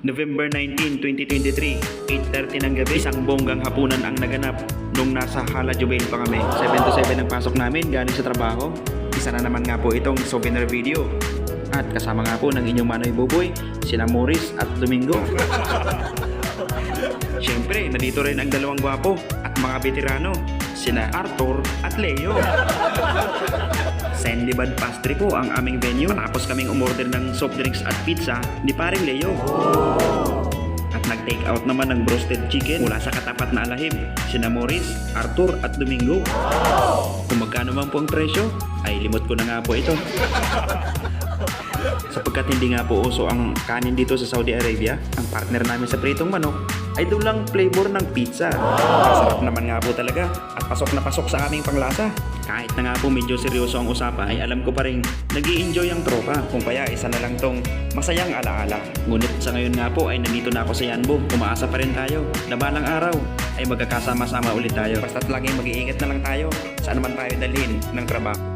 November 19, 2023, 8:30 ng gabi, isang bonggang hapunan ang naganap nung nasa Hala Jubel pa kami. 7 to 7 ang pasok namin galing sa trabaho. Isa na naman nga po itong souvenir video. At kasama nga po ng inyong Manoy Buboy, sina Morris at Domingo. Siyempre, nandito rin ang dalawang gwapo at mga veterano, sina Arthur at Leo. Sendibad Pastry po ang aming venue. Matapos kaming umorder ng soft drinks at pizza ni paring Leo. At nag-take out naman ng roasted chicken mula sa katapat na alahib, sina Morris, Arthur at Domingo. Kung magkano man po ang presyo, ay limot ko na nga po ito. Sapagkat hindi nga po uso ang kanin dito sa Saudi Arabia, ang partner namin sa pritong manok ay dulang flavor ng pizza. Masarap naman nga po talaga at pasok na pasok sa aming panglasa. Kahit na nga po medyo seryoso ang usapan, ay alam ko pa rin nag-i-enjoy ang tropa. Kung kaya isa na lang tong masayang alaala. Ngunit sa ngayon nga po ay nandito na ako sa Yanbo. Umaasa pa rin tayo na balang araw ay magkakasama-sama ulit tayo. Basta't laging mag-iingat na lang tayo saan naman tayo dalhin ng trabaho.